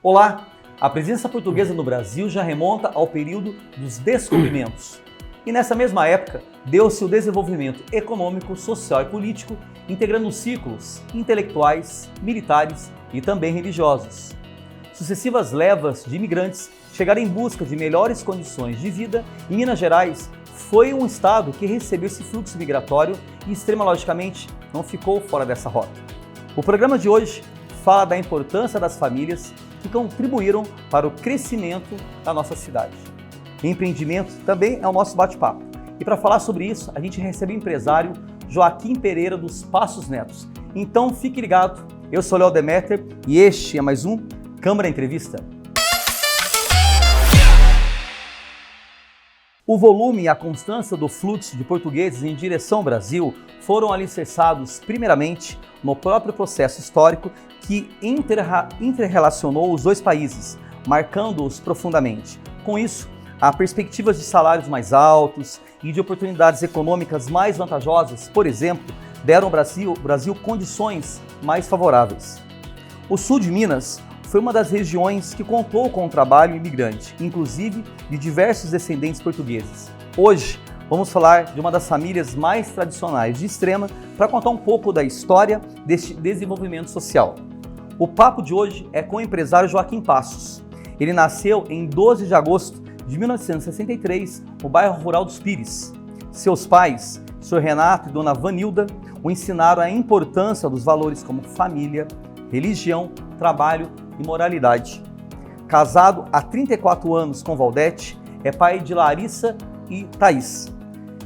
Olá! A presença portuguesa no Brasil já remonta ao período dos descobrimentos. E nessa mesma época, deu-se o desenvolvimento econômico, social e político, integrando círculos intelectuais, militares e também religiosos. Sucessivas levas de imigrantes chegaram em busca de melhores condições de vida e Minas Gerais foi um estado que recebeu esse fluxo migratório e, extremologicamente, não ficou fora dessa rota. O programa de hoje fala da importância das famílias que contribuíram para o crescimento da nossa cidade. Empreendimento também é o nosso bate-papo. E para falar sobre isso, a gente recebe o empresário Joaquim Pereira dos Passos Netos. Então fique ligado, eu sou Léo Demeter e este é mais um Câmara Entrevista. O volume e a constância do fluxo de portugueses em direção ao Brasil foram alicerçados primeiramente no próprio processo histórico que interrelacionou os dois países, marcando-os profundamente. Com isso, há perspectivas de salários mais altos e de oportunidades econômicas mais vantajosas, por exemplo, deram ao Brasil condições mais favoráveis. O sul de Minas foi uma das regiões que contou com o trabalho imigrante, inclusive de diversos descendentes portugueses. Hoje, vamos falar de uma das famílias mais tradicionais de Extrema para contar um pouco da história deste desenvolvimento social. O papo de hoje é com o empresário Joaquim Passos. Ele nasceu em 12 de agosto de 1963, no bairro rural dos Pires. Seus pais, Sr. Renato e Dona Vanilda, o ensinaram a importância dos valores como família, religião, trabalho e moralidade. Casado há 34 anos com Valdete, é pai de Larissa e Thaís.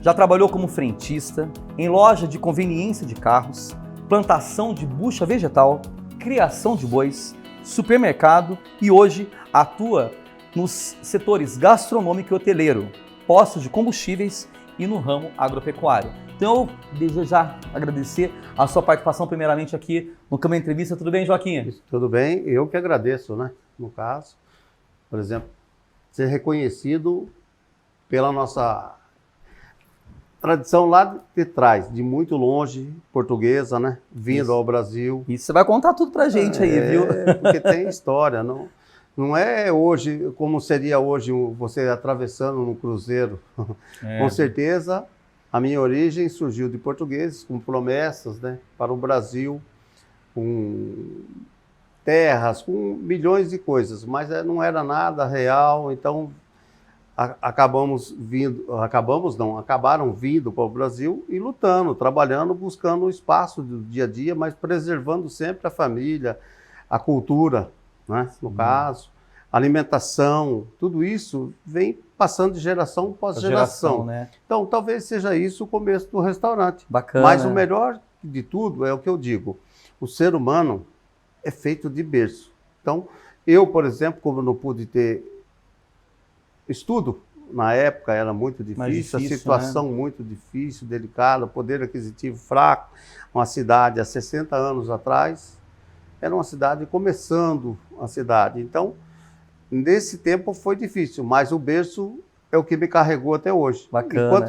Já trabalhou como frentista, em loja de conveniência de carros, plantação de bucha vegetal, criação de bois, supermercado e hoje atua nos setores gastronômico e hoteleiro, postos de combustíveis e no ramo agropecuário. Então, eu desejo já agradecer a sua participação primeiramente aqui no Câmara Entrevista. Tudo bem, Joaquim? Tudo bem, eu que agradeço, né? No caso, por exemplo, ser reconhecido pela nossa tradição lá de trás, de muito longe, portuguesa, né? Vindo ao Brasil. E você vai contar tudo pra gente aí, viu? Porque tem história, não é hoje como seria hoje você atravessando no cruzeiro. Com certeza, a minha origem surgiu de portugueses com promessas, né, para o Brasil, com terras, com milhões de coisas, mas não era nada real, então acabaram vindo para o Brasil e lutando, trabalhando, buscando o espaço do dia a dia, mas preservando sempre a família, a cultura, né, no caso, alimentação, tudo isso vem passando de geração após geração. Né? Então, talvez seja isso o começo do restaurante. Bacana. Mas o melhor de tudo é o que eu digo, o ser humano é feito de berço. Então, eu, por exemplo, como não pude ter estudo, na época era muito difícil, a situação, né? Muito difícil, delicada, poder aquisitivo fraco, uma cidade há 60 anos atrás, era uma cidade começando a cidade. Então, nesse tempo foi difícil, mas o berço é o que me carregou até hoje. Bacana. Enquanto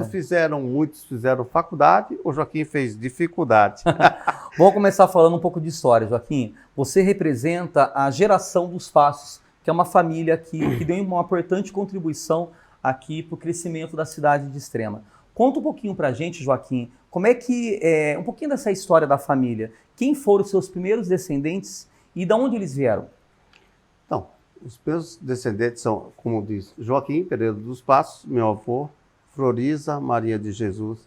muitos fizeram faculdade, o Joaquim fez dificuldade. Vamos começar falando um pouco de história, Joaquim. Você representa a geração dos Passos, que é uma família que deu uma importante contribuição aqui para o crescimento da cidade de Extrema. Conta um pouquinho para a gente, Joaquim, como é que um pouquinho dessa história da família. Quem foram os seus primeiros descendentes e de onde eles vieram? Então, os meus descendentes são, como diz, Joaquim Pereira dos Passos, meu avô, Floriza Maria de Jesus,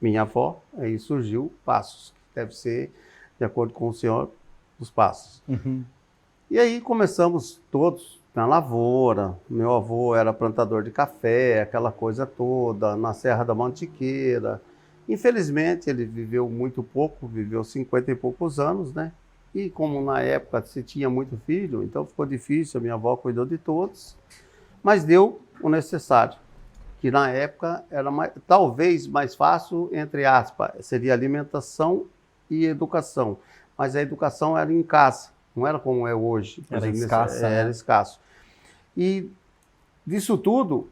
minha avó, aí surgiu Passos, que deve ser de acordo com o senhor dos Passos. Uhum. E aí começamos todos na lavoura, meu avô era plantador de café, aquela coisa toda, na Serra da Mantiqueira. Infelizmente ele viveu muito pouco, viveu 50 e poucos anos, né? E como na época se tinha muito filho, então ficou difícil, a minha avó cuidou de todos, mas deu o necessário, que na época era talvez mais fácil, entre aspas, seria alimentação e educação, mas a educação era em casa, não era como é hoje. Era escassa. Era escasso. E disso tudo,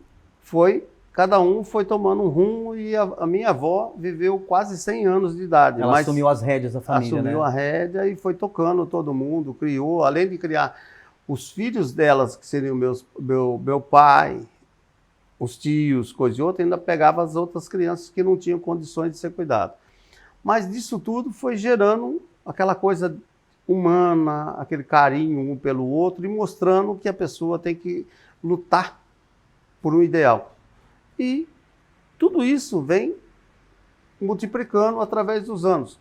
cada um foi tomando um rumo e a minha avó viveu quase 100 anos de idade. Ela assumiu as rédeas da família, assumiu, né? A rédea e foi tocando todo mundo, criou, além de criar os filhos delas, que seriam meu pai, os tios, coisa e outra, ainda pegava as outras crianças que não tinham condições de ser cuidado. Mas disso tudo foi gerando aquela coisa humana, aquele carinho um pelo outro e mostrando que a pessoa tem que lutar por um ideal. E tudo isso vem multiplicando através dos anos,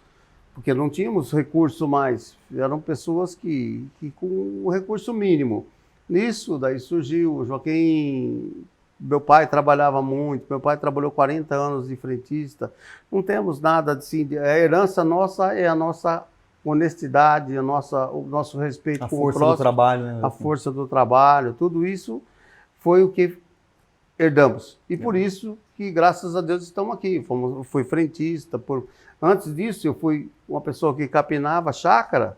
porque não tínhamos recurso mais, eram pessoas que com o recurso mínimo. Nisso, daí surgiu o Joaquim. Meu pai trabalhava muito, meu pai trabalhou 40 anos de frentista. Não temos nada assim, a herança nossa é a nossa honestidade, o nosso respeito com o próximo. A força do trabalho, né? A força do trabalho, tudo isso foi o que herdamos. E por isso que, graças a Deus, estamos aqui. Fui frentista. Antes disso, eu fui uma pessoa que capinava chácara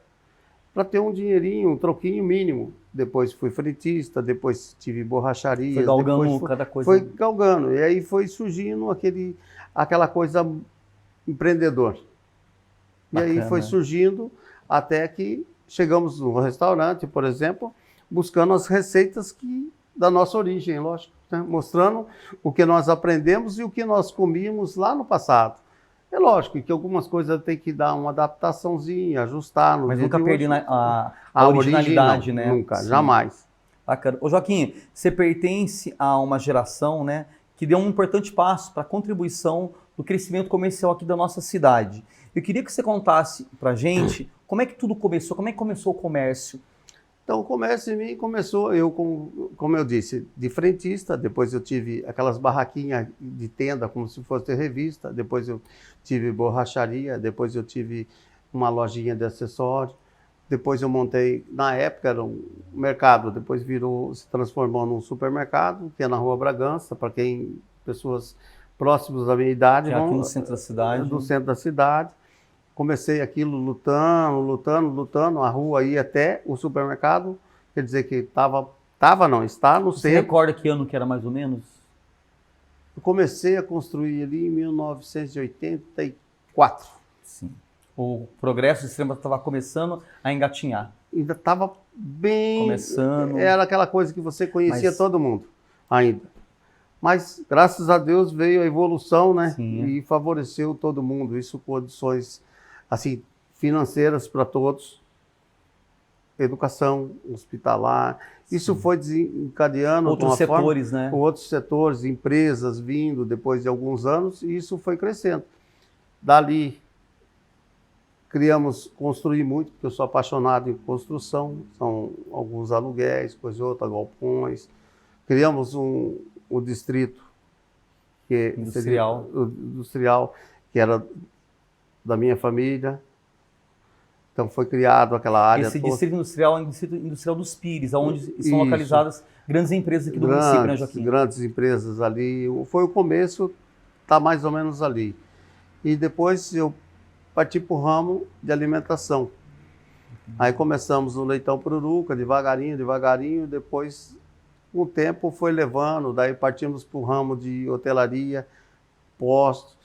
para ter um dinheirinho, um troquinho mínimo. Depois fui frentista, depois tive borracharia. Foi galgando cada coisa. Foi galgando. E aí foi surgindo aquela coisa empreendedor. Bacana. E aí foi surgindo até que chegamos no restaurante, por exemplo, buscando as receitas da nossa origem, lógico, né? Mostrando o que nós aprendemos e o que nós comíamos lá no passado. É lógico que algumas coisas tem que dar uma adaptaçãozinha, ajustar. Mas nunca perder a originalidade, origem, né? Nunca, sim. Jamais. Bacana. Ô Joaquim, você pertence a uma geração, né, que deu um importante passo para a contribuição do crescimento comercial aqui da nossa cidade. Eu queria que você contasse para a gente como é que tudo começou, como é que começou o comércio. Então, o comércio em mim começou, como eu disse, de frentista, depois eu tive aquelas barraquinhas de tenda, como se fosse de revista, depois eu tive borracharia, depois eu tive uma lojinha de acessórios, depois eu montei, na época era um mercado, depois se transformou num supermercado, que é na Rua Bragança, para pessoas próximas da minha idade. Que é aqui no centro da cidade. No centro da cidade. Comecei aquilo lutando, a rua ia até o supermercado, quer dizer que está no centro. Você recorda que ano que era mais ou menos? Eu comecei a construir ali em 1984. Sim. O progresso de cinema estava começando a engatinhar. Ainda estava bem... Começando. Era aquela coisa que você conhecia todo mundo ainda. Mas, graças a Deus, veio a evolução, né? Sim. E favoreceu todo mundo. Isso, condições assim, financeiras para todos, educação hospitalar, sim. Isso foi desencadeando outros setores, né? Outros setores, empresas vindo depois de alguns anos, e isso foi crescendo. Dali, construí muito, porque eu sou apaixonado em construção, são alguns aluguéis, coisa e outra, galpões. Criamos o distrito industrial, que era da minha família. Então foi criado aquela área. Esse distrito industrial é o distrito industrial dos Pires, onde são localizadas grandes empresas aqui do município, né, Joaquim? Grandes empresas ali. Foi o começo, está mais ou menos ali. E depois eu parti para o ramo de alimentação. Aí começamos o Leitão Pururuca, devagarinho, depois, com o tempo, foi levando, daí partimos para o ramo de hotelaria, postos.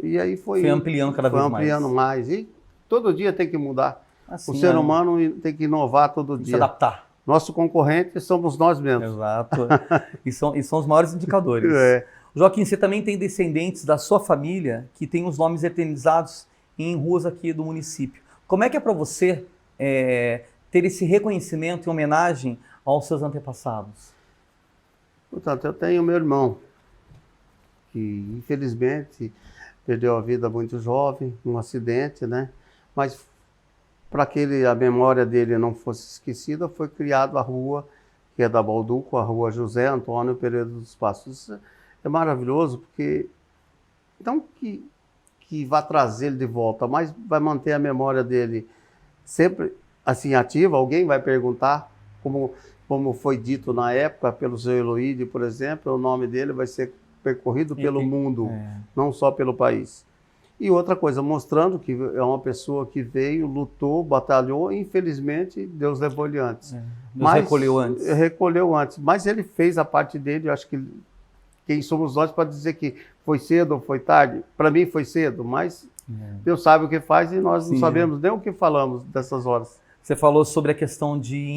E aí foi ampliando cada vez mais. Foi ampliando mais. E todo dia tem que mudar. Assim, o ser humano tem que inovar todo dia. Se adaptar. Nosso concorrente somos nós mesmos. Exato. e são os maiores indicadores. Joaquim, você também tem descendentes da sua família que têm os nomes eternizados em ruas aqui do município. Como é que é para você ter esse reconhecimento em homenagem aos seus antepassados? Portanto, eu tenho meu irmão, que infelizmente perdeu a vida muito jovem, num acidente, né? Mas para que a memória dele não fosse esquecida, foi criada a rua, que é da Balduco, a Rua José Antônio Pereira dos Passos. Isso é maravilhoso, porque não que vá trazer ele de volta, mas vai manter a memória dele sempre assim ativa. Alguém vai perguntar, como foi dito na época pelo seu Eloíde, por exemplo, o nome dele vai ser percorrido pelo mundo, não só pelo país. E outra coisa, mostrando que é uma pessoa que veio, lutou, batalhou, e infelizmente Deus levou ele antes. Mas recolheu antes. Recolheu antes, mas ele fez a parte dele. Eu acho que quem somos nós para dizer que foi cedo ou foi tarde? Para mim foi cedo, mas Deus sabe o que faz e nós não sabemos nem o que falamos dessas horas. Você falou sobre a questão de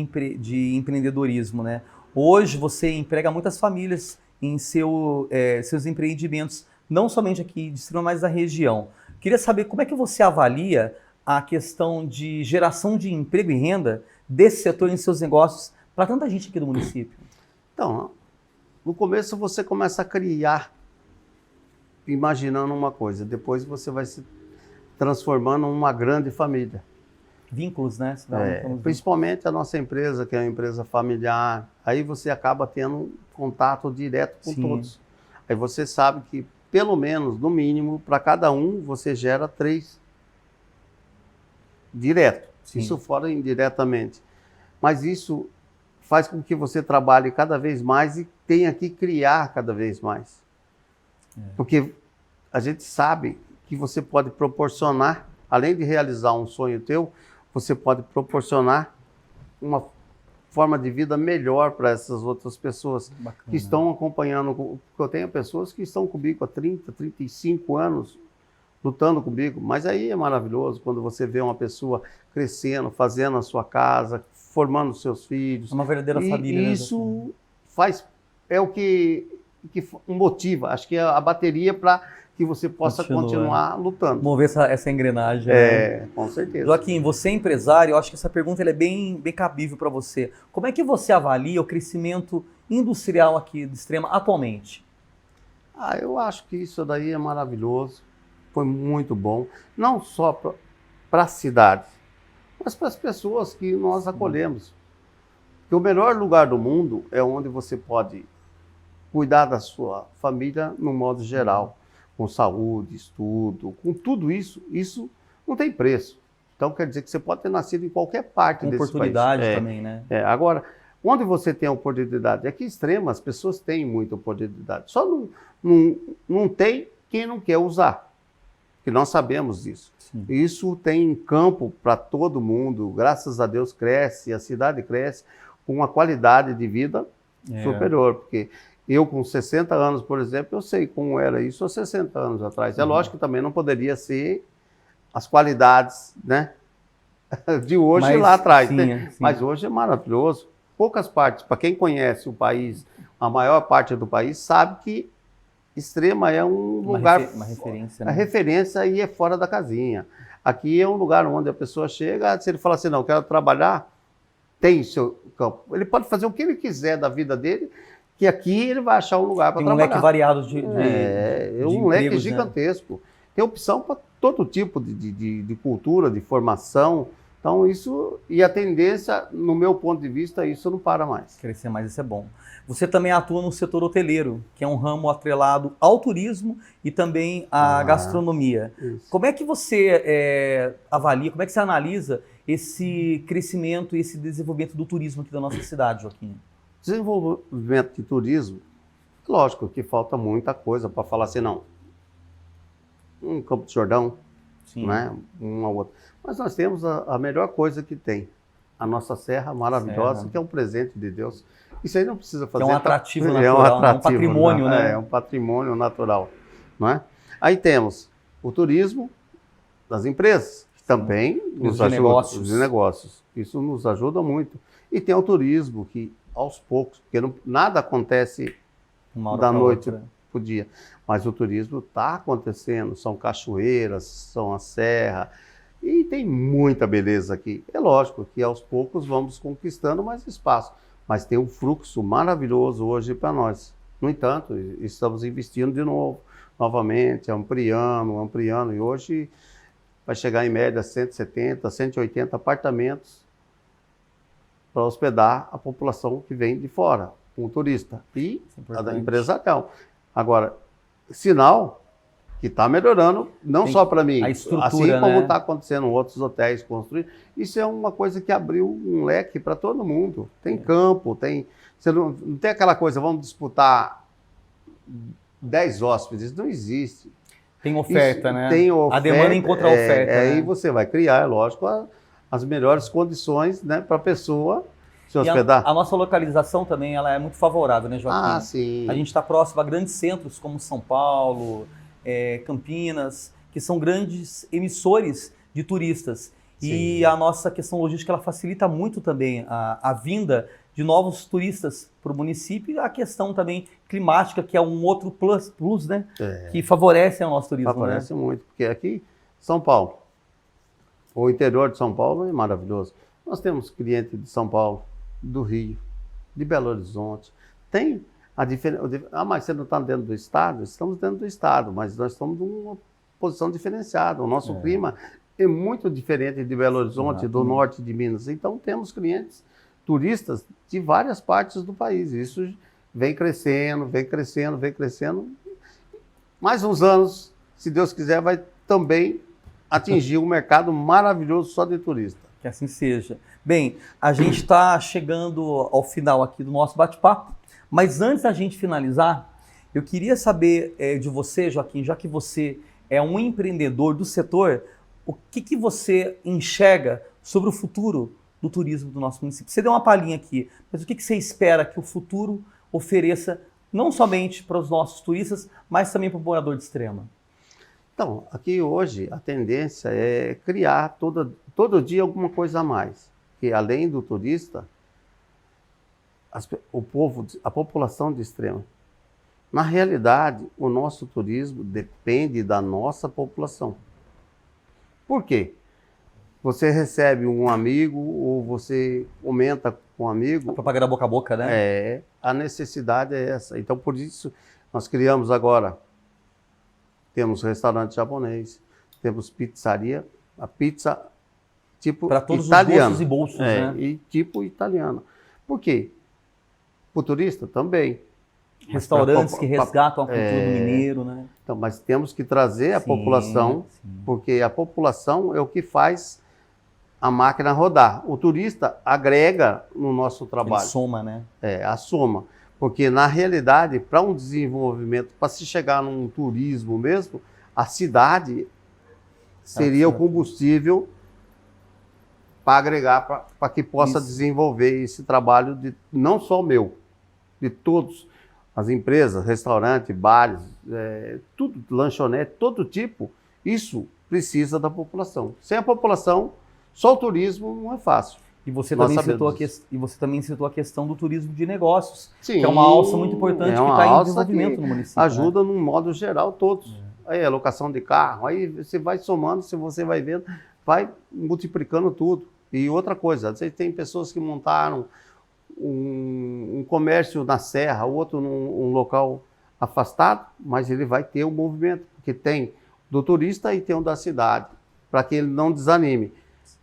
empreendedorismo, né? Hoje você emprega muitas famílias em seus empreendimentos, não somente aqui de Extrema, mas da região. Queria saber como é que você avalia a questão de geração de emprego e renda desse setor em seus negócios para tanta gente aqui do município. Então, no começo você começa a criar, imaginando uma coisa, depois você vai se transformando numa grande família. Vínculos, né? Principalmente a nossa empresa, que é uma empresa familiar, aí você acaba tendo contato direto com todos. Aí você sabe que, pelo menos, no mínimo, para cada um, você gera 3 direto. Sim. Isso fora indiretamente. Mas isso faz com que você trabalhe cada vez mais e tenha que criar cada vez mais. Porque a gente sabe que você pode proporcionar, além de realizar um sonho teu, você pode proporcionar uma forma de vida melhor para essas outras pessoas. Bacana. Que estão acompanhando. Porque eu tenho pessoas que estão comigo há 30, 35 anos, lutando comigo. Mas aí é maravilhoso quando você vê uma pessoa crescendo, fazendo a sua casa, formando seus filhos. Uma verdadeira família. E isso é o que motiva, acho que é a bateria para que você possa continuar lutando. Mover essa engrenagem. Com certeza. Joaquim, você é empresário, eu acho que essa pergunta é bem cabível para você. Como é que você avalia o crescimento industrial aqui de Extrema atualmente? Eu acho que isso daí é maravilhoso, foi muito bom, não só para a cidade, mas para as pessoas que nós acolhemos. Porque o melhor lugar do mundo é onde você pode cuidar da sua família no modo geral, com saúde, estudo, com tudo isso não tem preço. Então quer dizer que você pode ter nascido em qualquer parte desse país. Oportunidade também, né? Agora, onde você tem a oportunidade? Aqui em Extrema, as pessoas têm muita oportunidade. Só não tem quem não quer usar, que nós sabemos disso. Sim. Isso tem campo para todo mundo, graças a Deus cresce, a cidade cresce com uma qualidade de vida superior, porque eu com 60 anos, por exemplo, eu sei como era isso há 60 anos atrás. É lógico que também não poderia ser as qualidades, né, de hoje e lá atrás, né? Sim. Mas hoje é maravilhoso. Poucas partes, para quem conhece o país, a maior parte do país sabe que Extrema é um lugar... Uma referência, né? A referência e é fora da casinha. Aqui é um lugar onde a pessoa chega, se ele falar assim, não, eu quero trabalhar, tem seu campo. Ele pode fazer o que ele quiser da vida dele, que aqui ele vai achar um lugar para trabalhar. Tem um leque variado de um leque gigantesco. Né? Tem opção para todo tipo de cultura, de formação. Então isso, e a tendência, no meu ponto de vista, isso não para mais. Crescer mais, isso é bom. Você também atua no setor hoteleiro, que é um ramo atrelado ao turismo e também à gastronomia. Isso. Como é que você avalia, como é que você analisa esse crescimento e esse desenvolvimento do turismo aqui da nossa cidade, Joaquim? Desenvolvimento de turismo, lógico que falta muita coisa para falar assim, não. Um Campo de Jordão, né? Uma outra. Mas nós temos a melhor coisa que tem, a nossa serra maravilhosa, que é um presente de Deus. Isso aí não precisa fazer. É um atrativo natural, um patrimônio, né? É um patrimônio natural, não é? Aí temos o turismo das empresas, que também nos ajuda, os negócios. Isso nos ajuda muito. E tem o turismo que, aos poucos, porque nada acontece da noite para o dia, mas o turismo está acontecendo, são cachoeiras, são a serra, e tem muita beleza aqui. É lógico que aos poucos vamos conquistando mais espaço, mas tem um fluxo maravilhoso hoje para nós. No entanto, estamos investindo de novo, novamente, ampliando, e hoje vai chegar em média 170, 180 apartamentos para hospedar a população que vem de fora, um turista, e a da empresa Cal. Agora, sinal que está melhorando, não só para mim, assim como está acontecendo em outros hotéis construídos. Isso é uma coisa que abriu um leque para todo mundo. Tem campo, você não tem aquela coisa, vamos disputar 10 hóspedes, não existe. Tem oferta, né? Tem oferta, a demanda encontra a oferta. Aí você vai criar, é lógico, as melhores condições, né, para a pessoa se hospedar. A nossa localização também ela é muito favorável, né, Joaquim? Sim. A gente está próximo a grandes centros como São Paulo, Campinas, que são grandes emissores de turistas. E Sim. a nossa questão logística ela facilita muito também a vinda de novos turistas para o município e a questão também climática, que é um outro plus, né? Que favorece o nosso turismo. Favorece muito, porque aqui, São Paulo, o interior de São Paulo é maravilhoso. Nós temos cliente de São Paulo, do Rio, de Belo Horizonte. Tem a diferença. Ah, mas você não está dentro do estado? Estamos dentro do estado, mas nós estamos numa posição diferenciada. O nosso clima é muito diferente de Belo Horizonte, do norte de Minas. Então temos clientes turistas de várias partes do país. Isso vem crescendo, vem crescendo, vem crescendo. Mais uns anos, se Deus quiser, vai também atingir um mercado maravilhoso só de turista. Que assim seja. Bem, a gente está chegando ao final aqui do nosso bate-papo, mas antes da gente finalizar, eu queria saber de você, Joaquim, já que você é um empreendedor do setor, o que você enxerga sobre o futuro do turismo do nosso município? Você deu uma palhinha aqui, mas o que você espera que o futuro ofereça, não somente para os nossos turistas, mas também para o morador de Extrema? Então, aqui hoje a tendência é criar todo dia alguma coisa a mais. Que além do turista, a população de Extrema. Na realidade, o nosso turismo depende da nossa população. Por quê? Você recebe um amigo ou você comenta com um amigo. A propaganda boca a boca, né? A necessidade é essa. Então, por isso, nós criamos agora. Temos restaurante japonês, temos pizzaria, a pizza tipo para todos italiano, os gostos e bolsos, né? E tipo italiano. Por quê? Para o turista também. Restaurantes que resgatam a cultura do mineiro, né? Então, mas temos que trazer a população, porque a população é o que faz a máquina rodar. O turista agrega no nosso trabalho. Ele soma, né? A soma. Porque, na realidade, para um desenvolvimento, para se chegar num turismo mesmo, a cidade seria o combustível para agregar, para que possa desenvolver esse trabalho, não só o meu, de todos, as empresas, restaurantes, bares, tudo, lanchonete, todo tipo, isso precisa da população. Sem a população, só o turismo não é fácil. E você também citou a questão do turismo de negócios, Sim, que é uma alça muito importante que está em desenvolvimento no município. Ajuda, né? Num modo geral, todos. Aí a locação de carro, aí você vai somando, se você vai vendo, vai multiplicando tudo. E outra coisa, você tem pessoas que montaram um comércio na serra, outro num local afastado, mas ele vai ter um movimento, porque tem do turista e tem o da cidade, para que ele não desanime.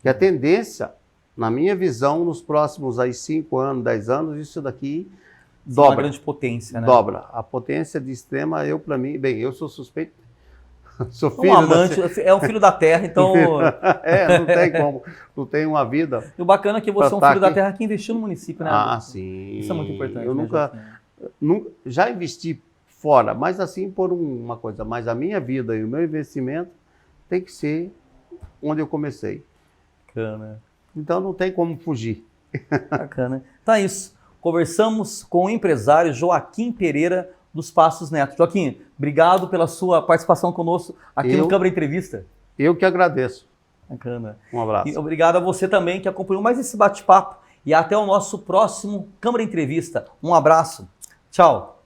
E a tendência, na minha visão, nos próximos 5 anos, 10 anos, isso daqui dobra. Uma grande potência, né? Dobra. A potência de Extrema, para mim, bem, eu sou suspeito. Sou filho amante, é um filho da terra, então... não tem como. Não tem uma vida... E o bacana é que você é um filho da terra que investiu no município, né? Sim. Isso é muito importante. Eu nunca já investi fora, mas assim por uma coisa. Mas a minha vida e o meu investimento tem que ser onde eu comecei. Bacana. Então não tem como fugir. Bacana. Então é isso. Conversamos com o empresário Joaquim Pereira dos Passos Neto. Joaquim, obrigado pela sua participação conosco aqui no Câmara Entrevista. Eu que agradeço. Bacana. Um abraço. E obrigado a você também que acompanhou mais esse bate-papo e até o nosso próximo Câmara Entrevista. Um abraço. Tchau.